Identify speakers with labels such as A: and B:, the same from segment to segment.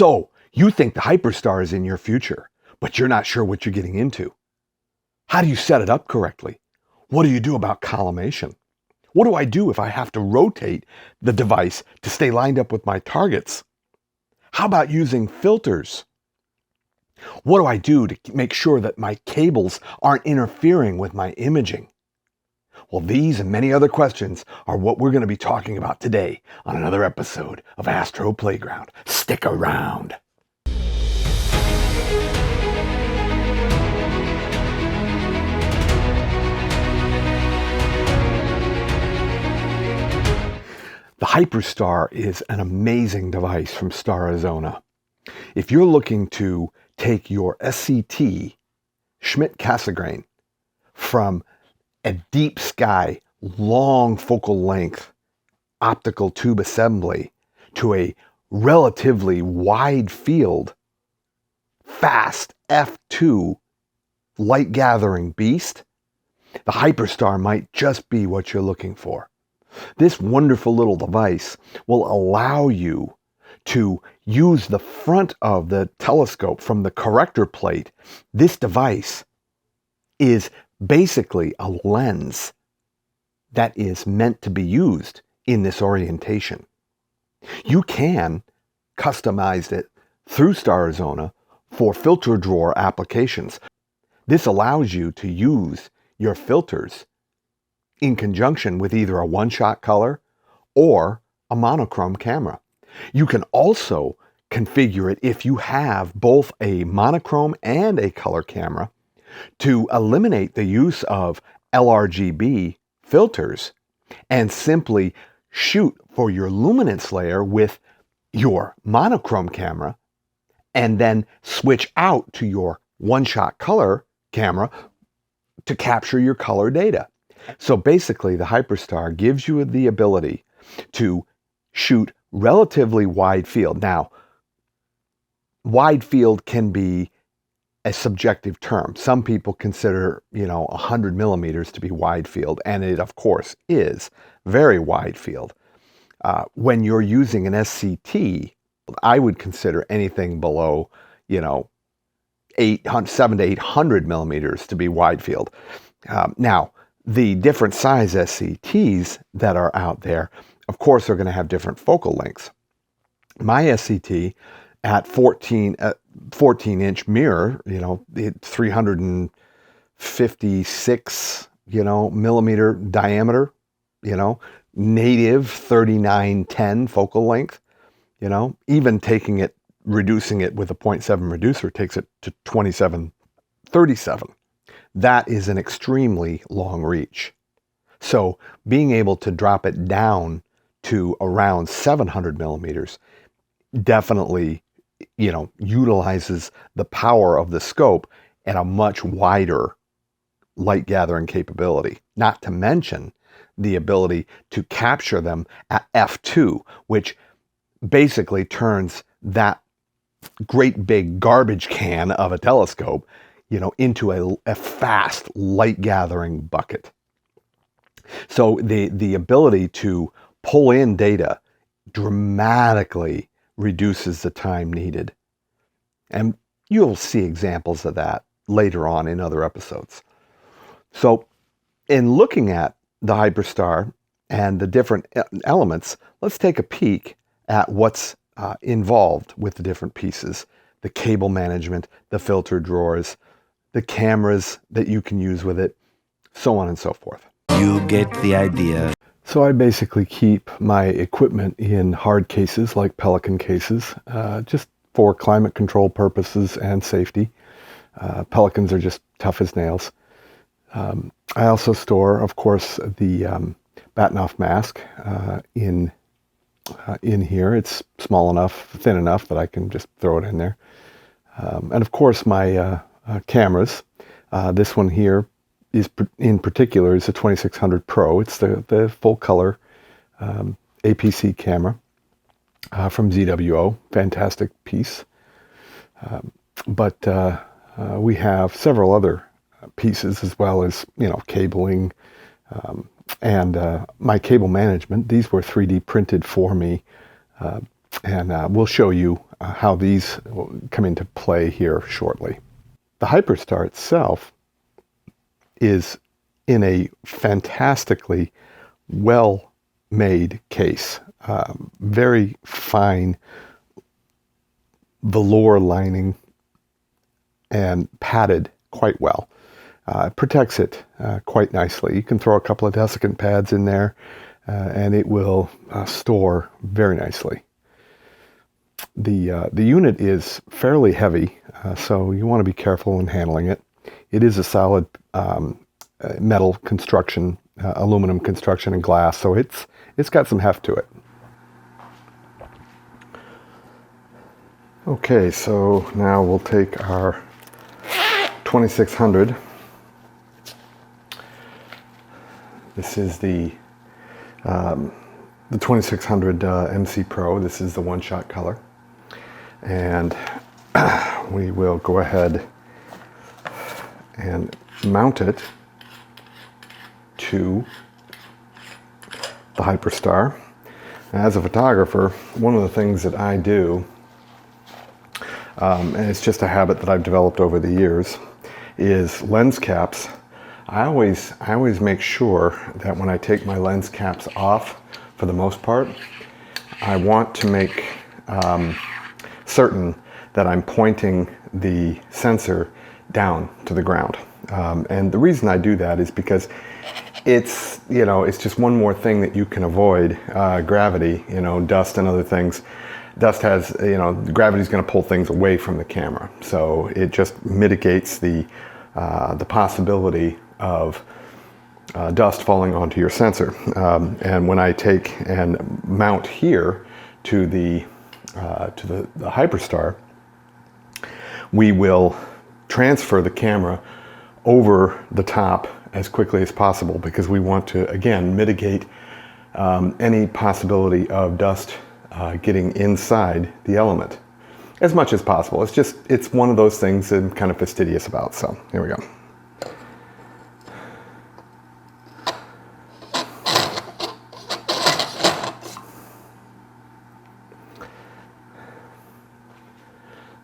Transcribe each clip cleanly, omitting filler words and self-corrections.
A: So, you think the HyperStar is in your future, but you're not sure what you're getting into. How do you set it up correctly? What do you do about collimation? What do I do if I have to rotate the device to stay lined up with my targets? How about using filters? What do I do to make sure that my cables aren't interfering with my imaging? Well, these and many other questions are what we're going to be talking about today on another episode of Astro Playground. Stick around. The HyperStar is an amazing device from Starizona. If you're looking to take your SCT Schmidt-Cassegrain from a deep sky, long focal length optical tube assembly to a relatively wide field, fast f2 light gathering beast, the HyperStar might just be what you're looking for. This wonderful little device will allow you to use the front of the telescope from the corrector plate. This device is basically a lens that is meant to be used in this orientation. You can customize it through Starizona for filter drawer applications. This allows you to use your filters in conjunction with either a one-shot color or a monochrome camera. You can also configure it if you have both a monochrome and a color camera to eliminate the use of LRGB filters and simply shoot for your luminance layer with your monochrome camera and then switch out to your one-shot color camera to capture your color data. So basically, the HyperStar gives you the ability to shoot relatively wide field. Now, wide field can be a subjective term. Some people consider, 100 millimeters to be wide field, and it, of course, is very wide field. When you're using an SCT, I would consider anything below, 700 to 800 millimeters to be wide field. Now, the different size SCTs that are out there, of course, are going to have different focal lengths. My SCT at 14-inch mirror, 356, millimeter diameter, native 3910 focal length, even reducing it with a 0.7 reducer takes it to 2737. That is an extremely long reach. So being able to drop it down to around 700 millimeters definitely, utilizes the power of the scope at a much wider light gathering capability. Not to mention the ability to capture them at f2, which basically turns that great big garbage can of a telescope into a fast light gathering bucket. So the ability to pull in data dramatically reduces the time needed. And you'll see examples of that later on in other episodes. So in looking at the HyperStar and the different elements, let's take a peek at what's involved with the different pieces: the cable management, the filter drawers, the cameras that you can use with it, so on and so forth.
B: You get the idea.
A: So I basically keep my equipment in hard cases like Pelican cases, just for climate control purposes and safety. Pelicans are just tough as nails. I also store, of course, the Batonoff Mask in here. It's small enough, thin enough that I can just throw it in there. And of course my cameras. This one here is in particular is a 2600 Pro. It's the full color APC camera from ZWO. Fantastic piece. But we have several other pieces as well as, cabling and my cable management. These were 3D printed for me And we'll show you how these will come into play here shortly. The HyperStar itself is in a fantastically well-made case. Very fine velour lining and padded quite well. It protects it quite nicely. You can throw a couple of desiccant pads in there and it will store very nicely. The unit is fairly heavy, so you want to be careful in handling it. It is a solid metal construction, aluminum construction and glass, so it's got some heft to it. Okay, so now we'll take our 2600. This is the 2600 MC Pro. This is the one-shot color. And we will go ahead and mount it to the HyperStar. As a photographer, one of the things that I do, and it's just a habit that I've developed over the years, is lens caps. I always make sure that when I take my lens caps off, for the most part, I want to make certain that I'm pointing the sensor down to the ground. And the reason I do that is because it's just one more thing that you can avoid, gravity, dust and other things. Dust has, gravity's going to pull things away from the camera. So it just mitigates the possibility of dust falling onto your sensor. And when I take and mount here to the HyperStar, we will transfer the camera over the top as quickly as possible because we want to, again, mitigate any possibility of dust getting inside the element as much as possible. It's one of those things that I'm kind of fastidious about. So here we go.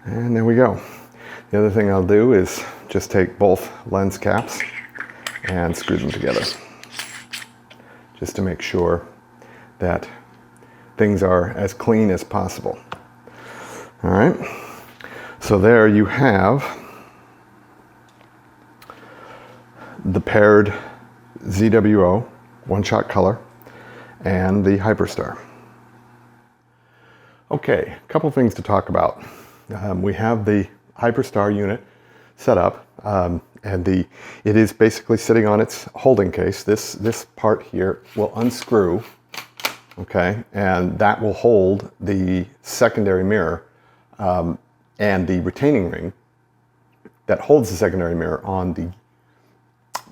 A: And there we go. The other thing I'll do is just take both lens caps and screw them together, just to make sure that things are as clean as possible. All right, so there you have the paired ZWO one-shot color and the HyperStar. Okay, a couple things to talk about. We have the HyperStar unit set up, and it is basically sitting on its holding case. This part here will unscrew, okay, and that will hold the secondary mirror and the retaining ring that holds the secondary mirror on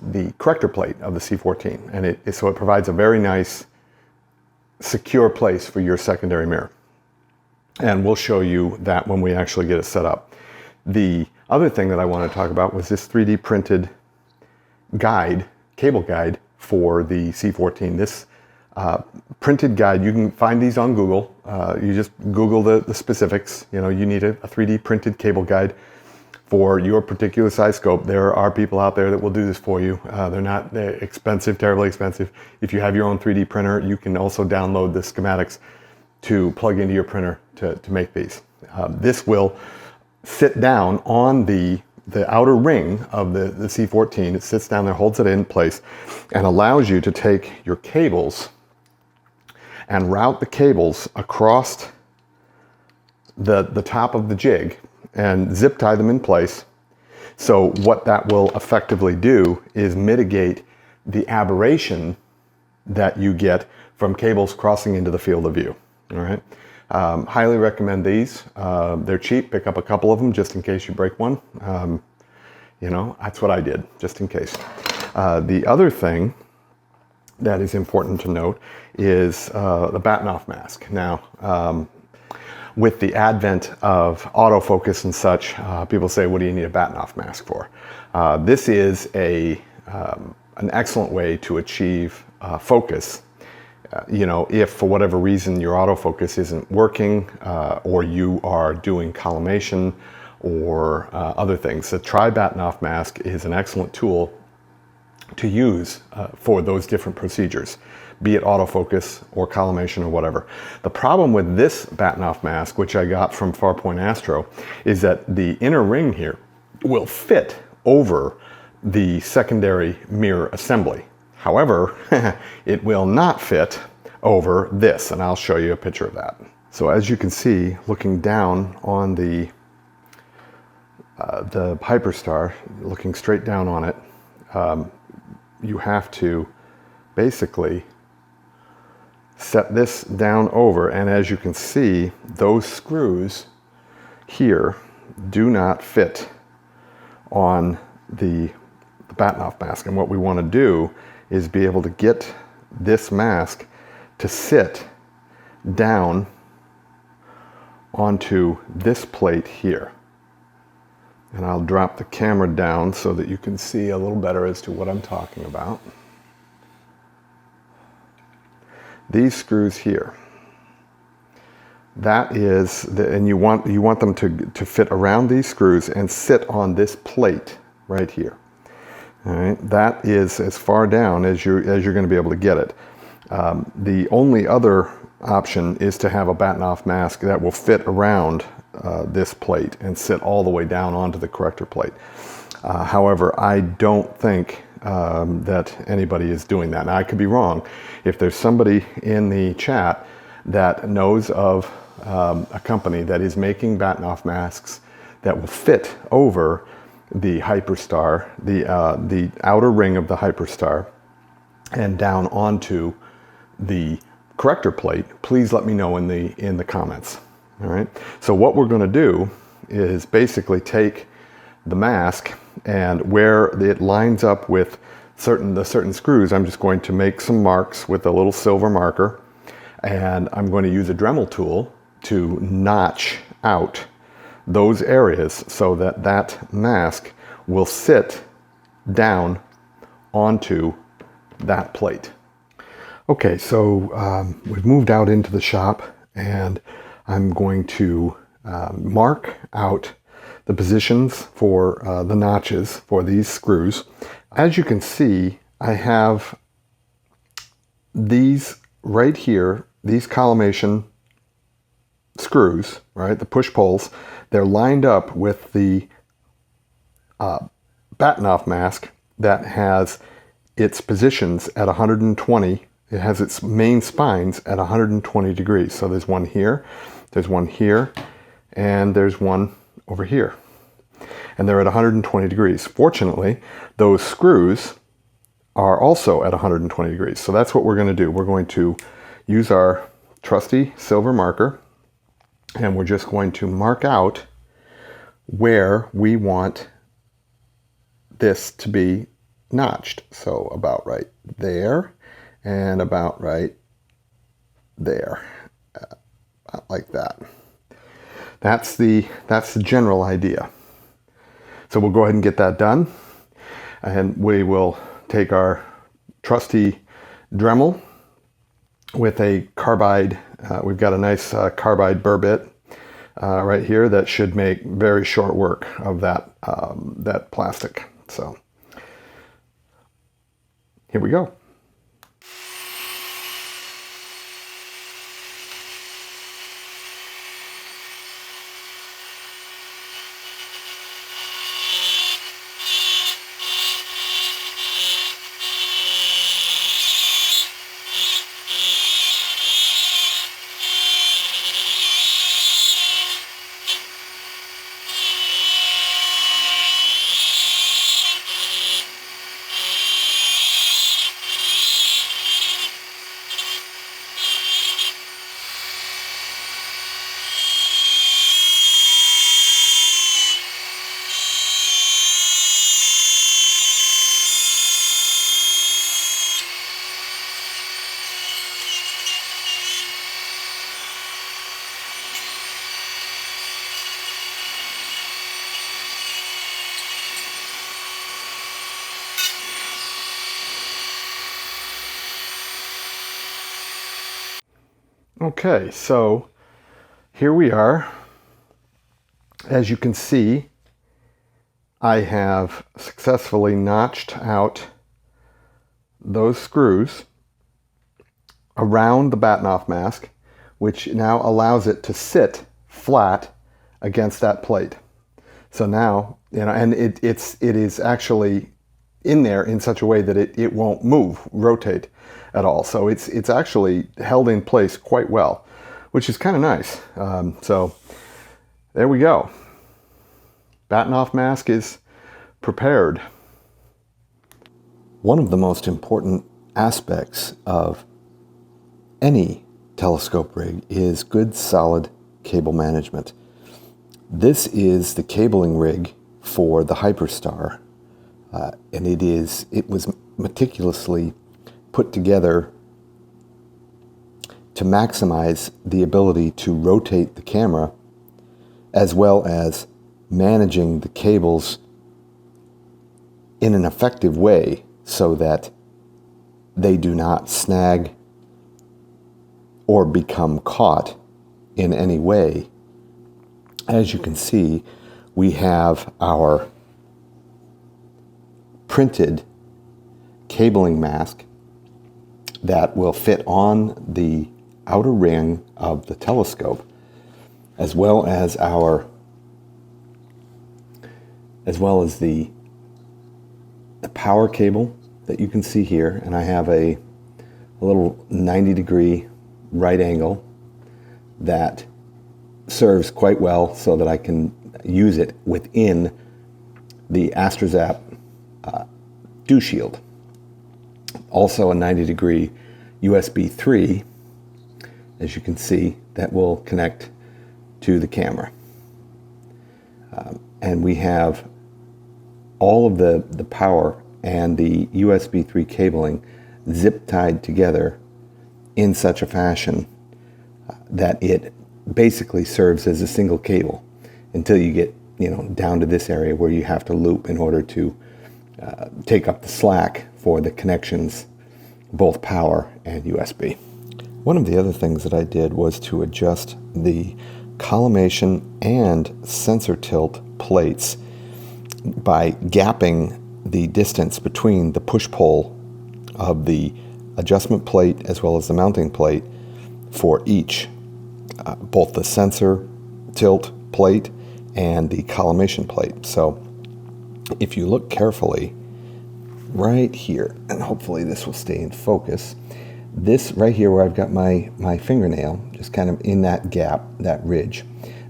A: the corrector plate of the C14, and so it provides a very nice, secure place for your secondary mirror. And we'll show you that when we actually get it set up. The other thing that I want to talk about was this 3D printed guide, cable guide for the C14. This printed guide, you can find these on Google. You just Google the specifics. You need a 3D printed cable guide for your particular size scope. There are people out there that will do this for you. They're not expensive, terribly expensive. If you have your own 3D printer, you can also download the schematics to plug into your printer to make these. This will sit down on the outer ring of the C14. It sits down there, holds it in place, and allows you to take your cables and route the cables across the top of the jig and zip tie them in place. So what that will effectively do is mitigate the aberration that you get from cables crossing into the field of view. All right. Highly recommend these. They're cheap. Pick up a couple of them just in case you break one. That's what I did, just in case. The other thing that is important to note is the Batonoff Mask. Now, with the advent of autofocus and such, people say, what do you need a Batonoff Mask for? This is an excellent way to achieve focus You know, if for whatever reason your autofocus isn't working, or you are doing collimation or other things, the Batonoff Mask is an excellent tool to use for those different procedures, be it autofocus or collimation or whatever. The problem with this Batonoff mask, which I got from Farpoint Astro, is that the inner ring here will fit over the secondary mirror assembly. However, it will not fit over this, and I'll show you a picture of that. So as you can see, looking down on the HyperStar, looking straight down on it, you have to basically set this down over, and as you can see, those screws here do not fit on the Batonoff mask. And what we want to do is be able to get this mask to sit down onto this plate here. And I'll drop the camera down so that you can see a little better as to what I'm talking about. These screws here, that is, and you want them to fit around these screws and sit on this plate right here. All right, that is as far down as you're going to be able to get it. The only other option is to have a Batonoff mask that will fit around this plate and sit all the way down onto the corrector plate. However, I don't think that anybody is doing that. Now, I could be wrong. If there's somebody in the chat that knows of a company that is making Batonoff masks that will fit over the HyperStar, the outer ring of the HyperStar, and down onto the corrector plate, please let me know in the comments. All right. So what we're going to do is basically take the mask, and where it lines up with certain screws, I'm just going to make some marks with a little silver marker, and I'm going to use a Dremel tool to notch out those areas so that that mask will sit down onto that plate. Okay, so we've moved out into the shop, and I'm going to mark out the positions for the notches for these screws. As you can see, I have these right here, these collimation screws, right, the push poles, they're lined up with the Batonoff mask that has its positions at 120. It has its main spines at 120 degrees. So there's one here, and there's one over here. And they're at 120 degrees. Fortunately, those screws are also at 120 degrees. So that's what we're going to do. We're going to use our trusty silver marker, and we're just going to mark out where we want this to be notched. So about right there, and about right there, like that. That's the general idea. So we'll go ahead and get that done, and we will take our trusty Dremel with a carbide. We've got a nice carbide burr bit right here that should make very short work of that plastic. So here we go. Okay, so here we are. As you can see, I have successfully notched out those screws around the Batonoff mask, which now allows it to sit flat against that plate. So now, and it is actually in there in such a way that it won't move, rotate at all. So it's actually held in place quite well, which is kind of nice. So there we go. Batonoff mask is prepared. One of the most important aspects of any telescope rig is good solid cable management. This is the cabling rig for the HyperStar, and it was meticulously put together to maximize the ability to rotate the camera, as well as managing the cables in an effective way so that they do not snag or become caught in any way. As you can see, we have our printed cabling mask that will fit on the outer ring of the telescope, as well as the power cable that you can see here. And I have a little 90-degree right angle that serves quite well so that I can use it within the Astro dew shield. Also a 90-degree USB 3, as you can see, that will connect to the camera. And we have all of the power and the USB 3 cabling zip tied together in such a fashion that it basically serves as a single cable until you get down to this area where you have to loop in order to take up the slack for the connections, both power and USB. One of the other things that I did was to adjust the collimation and sensor tilt plates by gapping the distance between the push-pull of the adjustment plate as well as the mounting plate for each, both the sensor tilt plate and the collimation plate. So if you look carefully right here, and hopefully this will stay in focus, this right here where I've got my fingernail just kind of in that gap, that ridge,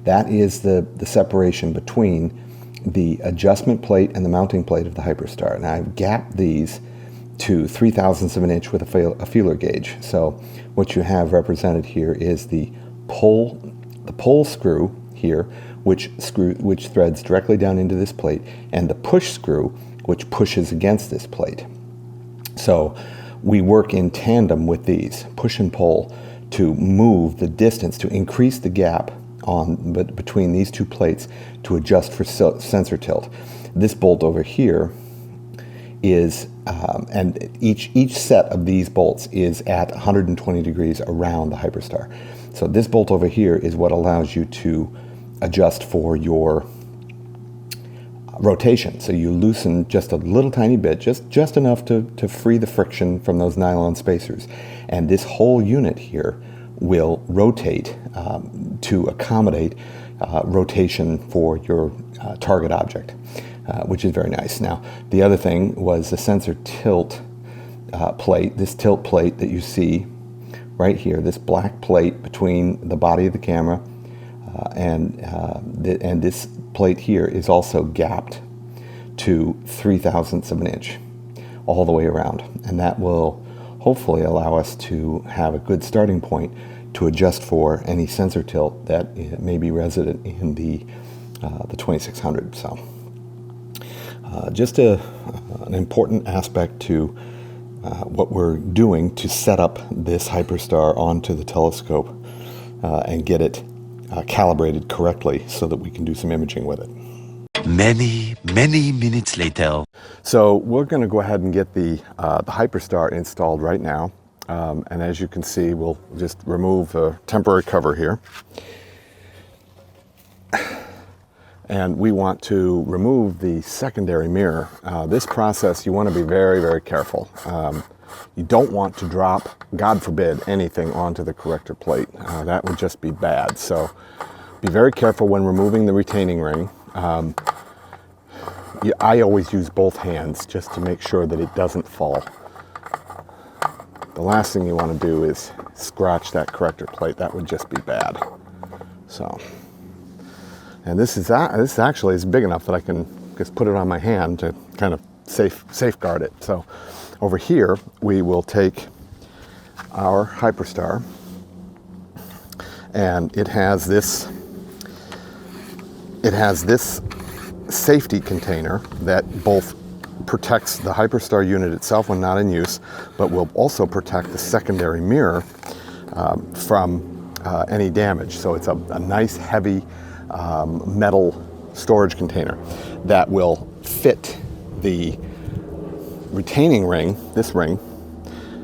A: that is the separation between the adjustment plate and the mounting plate of the HyperStar. And I've gapped these to 3/1000 of an inch with a feeler gauge. So what you have represented here is the pull screw here, which threads directly down into this plate, and the push screw, which pushes against this plate. So we work in tandem with these, push and pull, to move the distance, to increase the gap between these two plates to adjust for sensor tilt. This bolt over here is, and each set of these bolts is at 120 degrees around the HyperStar. So this bolt over here is what allows you to adjust for your rotation. So you loosen just a little tiny bit, just enough to free the friction from those nylon spacers. And this whole unit here will rotate to accommodate rotation for your target object, which is very nice. Now, the other thing was the sensor tilt plate, this tilt plate that you see right here, this black plate between the body of the camera and this plate here is also gapped to 3/1000 of an inch all the way around. And that will hopefully allow us to have a good starting point to adjust for any sensor tilt that may be resident in the 2600. So just an important aspect to what we're doing to set up this HyperStar onto the telescope and get it calibrated correctly so that we can do some imaging with it.
B: Many minutes later.
A: So we're going to go ahead and get the HyperStar installed right now. And as you can see, we'll just remove a temporary cover here. And we want to remove the secondary mirror. This process, you want to be very, very careful. You don't want to drop, God forbid, anything onto the corrector plate. That would just be bad. So be very careful when removing the retaining ring. I always use both hands just to make sure that it doesn't fall. The last thing you want to do is scratch that corrector plate. That would just be bad. So, and this actually is big enough that I can just put it on my hand to kind of safeguard it. So over here, we will take our HyperStar, and it has this safety container that both protects the HyperStar unit itself when not in use, but will also protect the secondary mirror from any damage. So it's a nice heavy metal storage container that will fit the retaining ring. This ring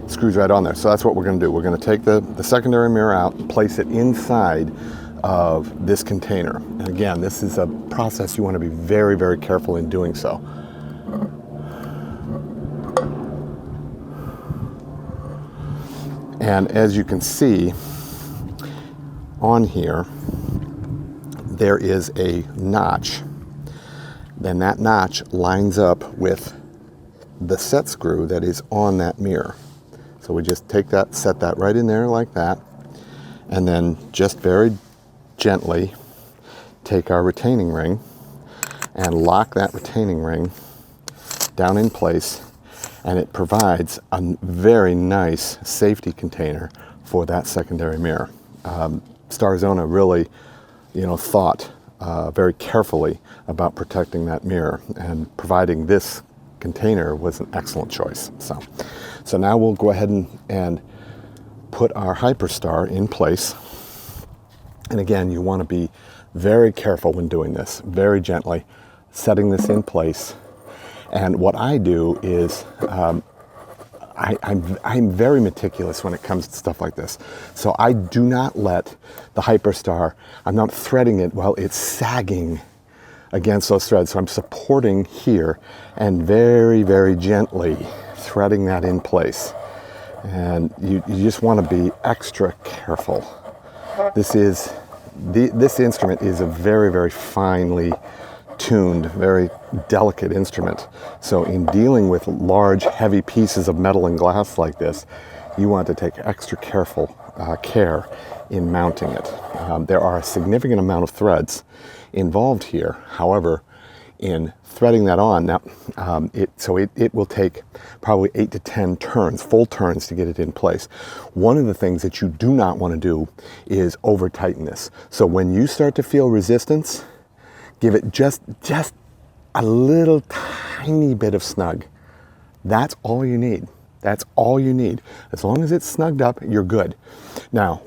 A: screws right on there. So that's what we're going to do. We're going to take the secondary mirror out and place it inside of this container. And again, this is a process you want to be very, very careful in doing so. And as you can see on here, there is a notch. Then that notch lines up with the set screw that is on that mirror. So we just take that, set that right in there like that, and then just very gently take our retaining ring and lock that retaining ring down in place, and it provides a very nice safety container for that secondary mirror. Starzona really, thought very carefully about protecting that mirror, and providing this container was an excellent choice. So now we'll go ahead and put our HyperStar in place. And again, you want to be very careful when doing this, very gently setting this in place. And what I do is I'm very meticulous when it comes to stuff like this. So I do not let the HyperStar, I'm not threading it while it's sagging against those threads. So I'm supporting here and very, very gently threading that in place. And you just want to be extra careful. This instrument is a very, very finely tuned, very delicate instrument. So in dealing with large, heavy pieces of metal and glass like this, you want to take extra careful care in mounting it. There are a significant amount of threads involved here. However, in threading that on, now it will take probably 8 to 10 turns, full turns, to get it in place. One of the things that you do not want to do is over tighten this. So when you start to feel resistance, give it just a little tiny bit of snug. That's all you need. That's all you need. As long as it's snugged up, you're good. Now,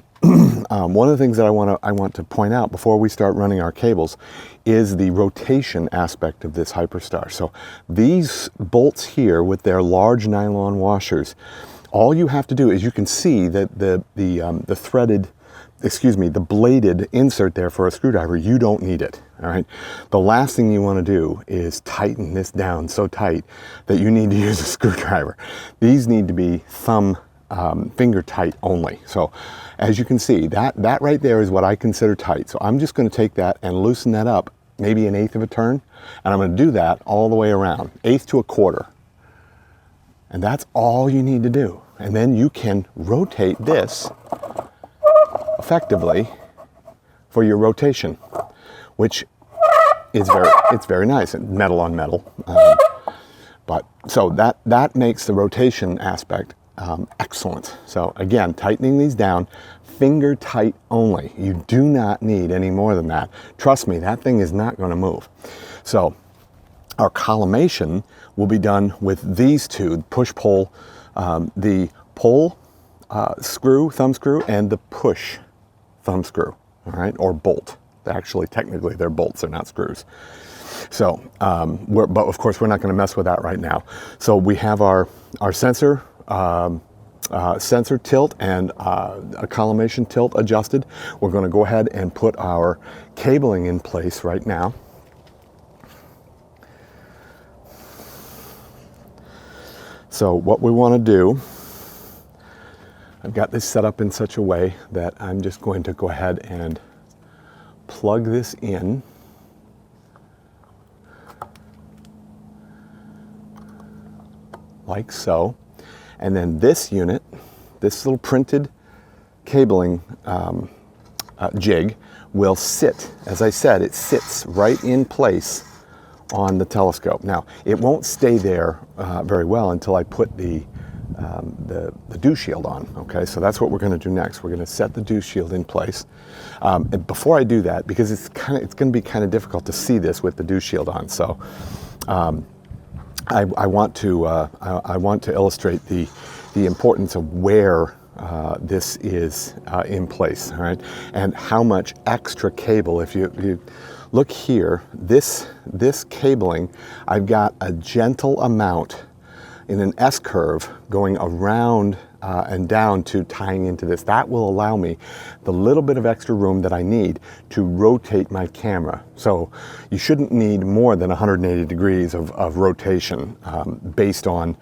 A: one of the things that I want to point out before we start running our cables is the rotation aspect of this HyperStar. So these bolts here with their large nylon washers, all you have to do is, you can see that the bladed insert there for a screwdriver, you don't need it. All right. The last thing you want to do is tighten this down so tight that you need to use a screwdriver. These need to be finger tight only. So as you can see, that right there is what I consider tight. So I'm just going to take that and loosen that up, maybe 1/8 of a turn, and I'm going to do that all the way around, 1/8 to 1/4. And that's all you need to do. And then you can rotate this effectively for your rotation, which is very nice, metal on metal. But so that makes the rotation aspect excellent. So again, tightening these down, finger tight only. You do not need any more than that. Trust me, that thing is not going to move. So our collimation will be done with these two, push-pull, the pull screw, thumb screw, and the push thumb screw, all right, or bolt. Actually, technically, they're bolts, they're not screws. So, but of course, we're not going to mess with that right now. So we have our sensor sensor tilt and a collimation tilt adjusted. We're going to go ahead and put our cabling in place right now. So what we want to do, I've got this set up in such a way that I'm just going to go ahead and plug this in. Like so. And then this unit, this little printed cabling jig will sit, as I said, it sits right in place on the telescope. Now, it won't stay there very well until I put the dew shield on. Okay, so that's what we're going to do next. We're going to set the dew shield in place. And before I do that, because it's going to be kind of difficult to see this with the dew shield on, so I want to illustrate the importance of where this is in place. All right, and how much extra cable. If you look here, this cabling, I've got a gentle amount in an S curve going around and down to tying into this. That will allow me the little bit of extra room that I need to rotate my camera. So you shouldn't need more than 180 degrees of rotation based on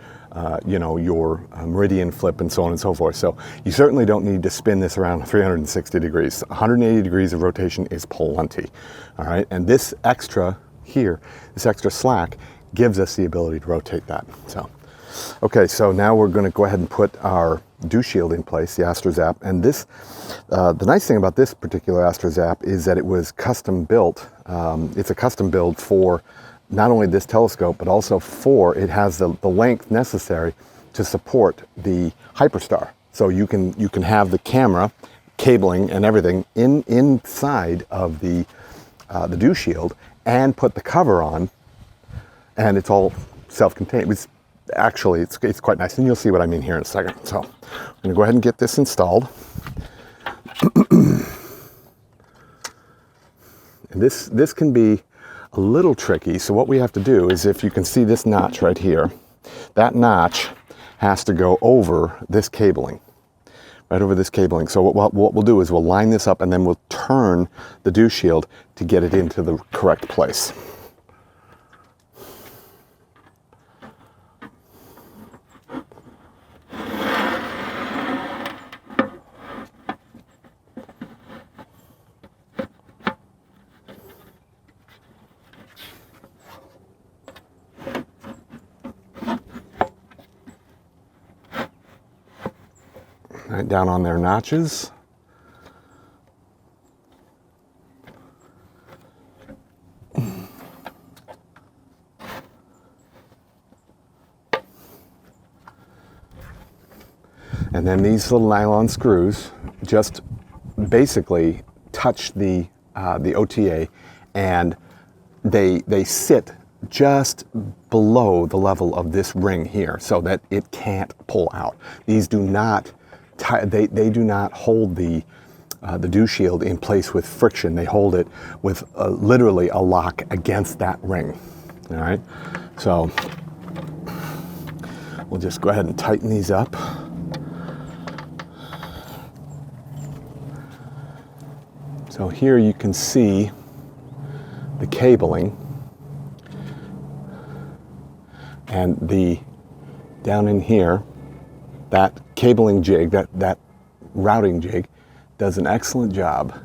A: you know, your meridian flip and so on and so forth. So you certainly don't need to spin this around 360 degrees. 180 degrees of rotation is plenty. All right, and this extra here, this extra slack gives us the ability to rotate that. So, okay, so now we're going to go ahead and put our dew shield in place, the Astro Zap. And this, the nice thing about this particular Astro Zap is that it was custom built. It's a custom build for not only this telescope, but also for, it has the length necessary to support the HyperStar. So you can have the camera, cabling and everything inside of the dew shield and put the cover on, and it's all self-contained. It's quite nice, and you'll see what I mean here in a second. So I'm gonna go ahead and get this installed. And this can be a little tricky. So what we have to do is, if you can see this notch right here, that notch has to go over this cabling, right over this cabling. So what we'll do is we'll line this up and then we'll turn the dew shield to get it into the correct place. Right down on their notches. And then these little nylon screws just basically touch the OTA, and they sit just below the level of this ring here, so that it can't pull out. These do not they do not hold the dew shield in place with friction. They hold it with literally a lock against that ring. All right, so we'll just go ahead and tighten these up. So here you can see the cabling, and down in here, that cabling jig, that routing jig, does an excellent job.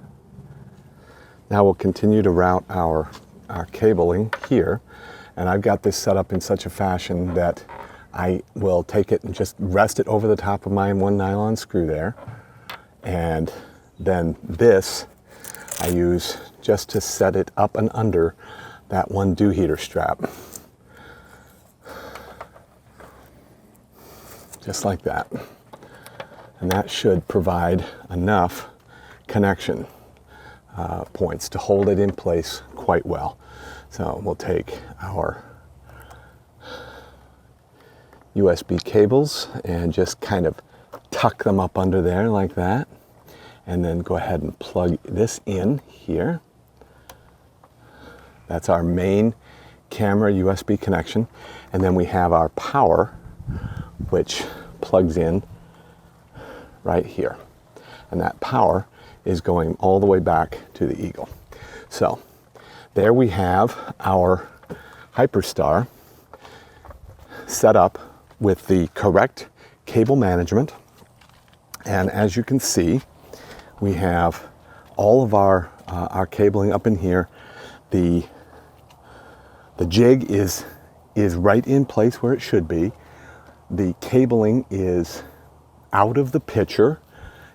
A: Now we'll continue to route our cabling here, and I've got this set up in such a fashion that I will take it and just rest it over the top of my one nylon screw there, and then this I use just to set it up and under that one dew heater strap. Just like that. And that should provide enough connection points to hold it in place quite well. So we'll take our USB cables and just kind of tuck them up under there like that. And then go ahead and plug this in here. That's our main camera USB connection. And then we have our power, which plugs in right here. And that power is going all the way back to the Eagle. So there we have our HyperStar set up with the correct cable management. And as you can see, we have all of our cabling up in here. The jig is right in place where it should be. The cabling is out of the picture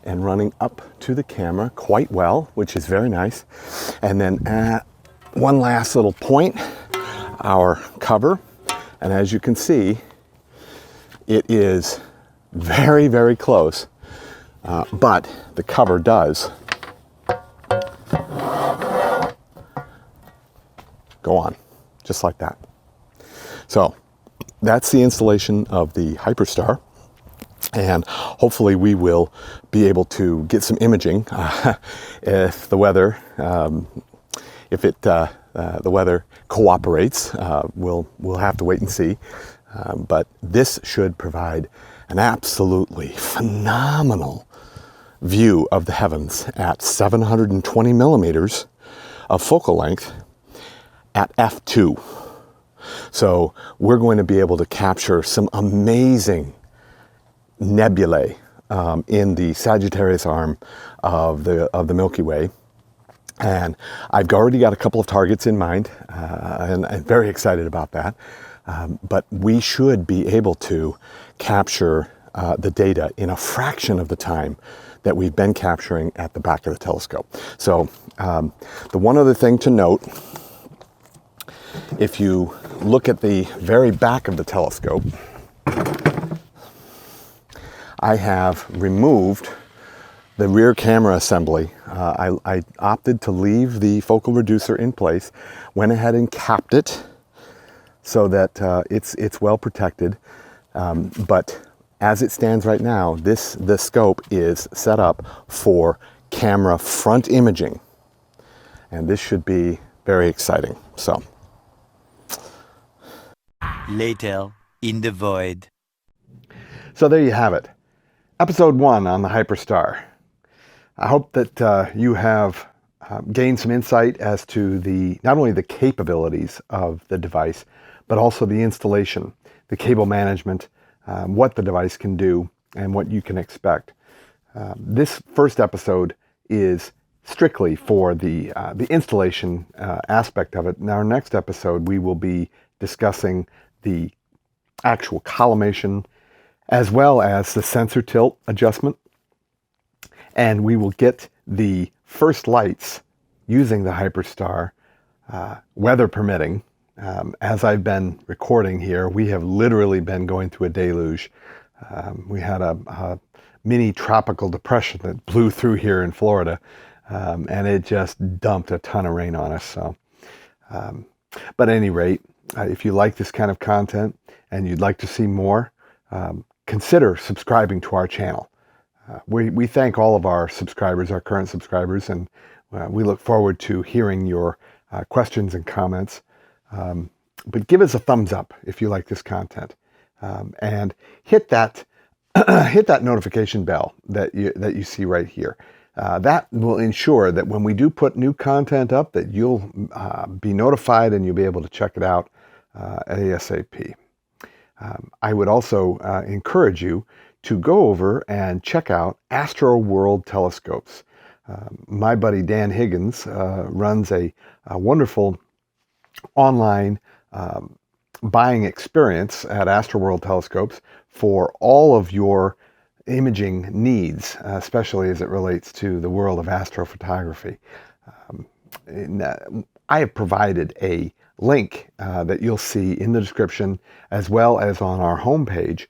A: and running up to the camera quite well, which is very nice. And then at one last little point, our cover. And as you can see, it is very, very close, but the cover does go on, just like that. So that's the installation of the HyperStar, and hopefully we will be able to get some imaging if the weather, the weather cooperates. We'll have to wait and see. But this should provide an absolutely phenomenal view of the heavens at 720 millimeters of focal length at f2. So we're going to be able to capture some amazing nebulae in the Sagittarius arm of the Milky Way. And I've already got a couple of targets in mind, and I'm very excited about that. But we should be able to capture the data in a fraction of the time that we've been capturing at the back of the telescope. So the one other thing to note, if you look at the very back of the telescope, I have removed the rear camera assembly. I opted to leave the focal reducer in place, went ahead and capped it so that it's well protected. But as it stands right now, the scope is set up for camera front imaging. And this should be very exciting. So
B: Later, in the void.
A: So there you have it. Episode 1 on the HyperStar. I hope that you have gained some insight as to not only the capabilities of the device, but also the installation, the cable management, what the device can do, and what you can expect. This first episode is strictly for the installation aspect of it. In our next episode, we will be discussing the actual collimation as well as the sensor tilt adjustment. And we will get the first lights using the HyperStar, weather permitting. As I've been recording here, we have literally been going through a deluge. We had a mini tropical depression that blew through here in Florida, and it just dumped a ton of rain on us. So, but at any rate, if you like this kind of content and you'd like to see more, consider subscribing to our channel. We thank all of our subscribers, our current subscribers, and we look forward to hearing your questions and comments. But give us a thumbs up if you like this content, and hit that notification bell that you see right here. That will ensure that when we do put new content up, that you'll be notified and you'll be able to check it out ASAP. I would also encourage you to go over and check out Astro World Telescopes. My buddy Dan Higgins runs a wonderful online buying experience at Astro World Telescopes for all of your imaging needs, especially as it relates to the world of astrophotography. I have provided a link that you'll see in the description as well as on our homepage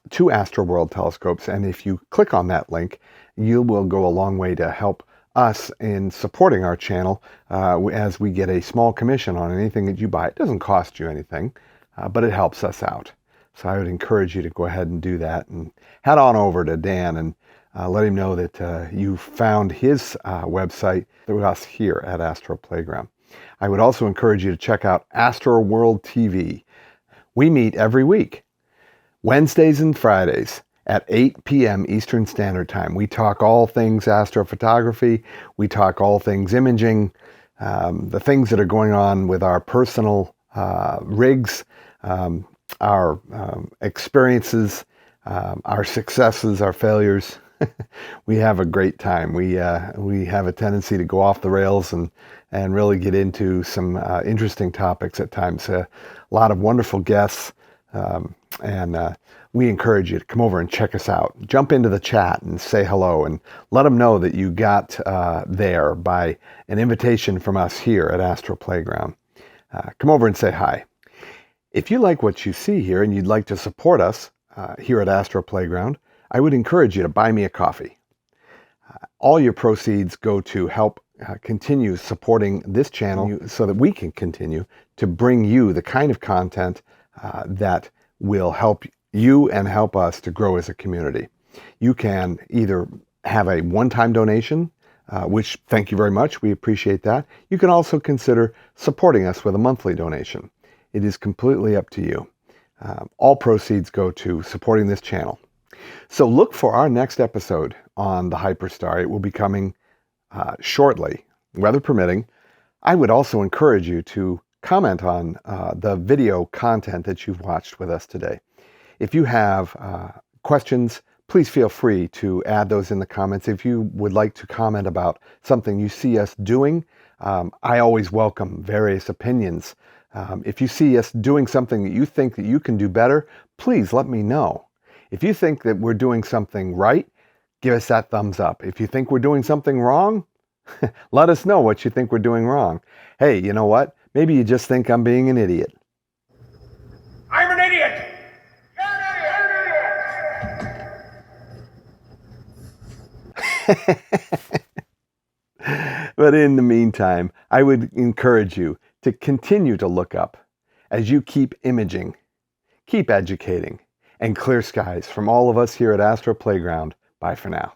A: to Astro World Telescopes, and if you click on that link, you will go a long way to help us in supporting our channel as we get a small commission on anything that you buy. It doesn't cost you anything, but it helps us out. So I would encourage you to go ahead and do that, and head on over to Dan and let him know that you found his website through us here at Astro Playground. I would also encourage you to check out Astro World TV. We meet every week, Wednesdays and Fridays at 8 p.m. Eastern Standard Time. We talk all things astrophotography. We talk all things imaging, the things that are going on with our personal rigs, our experiences, our successes, our failures. We have a great time. We have a tendency to go off the rails and really get into some interesting topics at times. A lot of wonderful guests, and we encourage you to come over and check us out. Jump into the chat and say hello, and let them know that you got there by an invitation from us here at Astro Playground. Come over and say hi. If you like what you see here and you'd like to support us here at Astro Playground, I would encourage you to buy me a coffee. All your proceeds go to help continue supporting this channel so that we can continue to bring you the kind of content that will help you and help us to grow as a community. You can either have a one-time donation, which thank you very much, we appreciate that. You can also consider supporting us with a monthly donation. It is completely up to you. All proceeds go to supporting this channel. So look for our next episode on the HyperStar. It will be coming shortly, weather permitting. I would also encourage you to comment on the video content that you've watched with us today. If you have questions, please feel free to add those in the comments. If you would like to comment about something you see us doing, I always welcome various opinions. If you see us doing something that you think that you can do better, please let me know. If you think that we're doing something right, give us that thumbs up. If you think we're doing something wrong, let us know what you think we're doing wrong. Hey, you know what? Maybe you just think I'm being an idiot.
C: I'm an idiot!
A: But in the meantime, I would encourage you to continue to look up as you keep imaging, keep educating, and clear skies from all of us here at Astro Playground. Bye for now.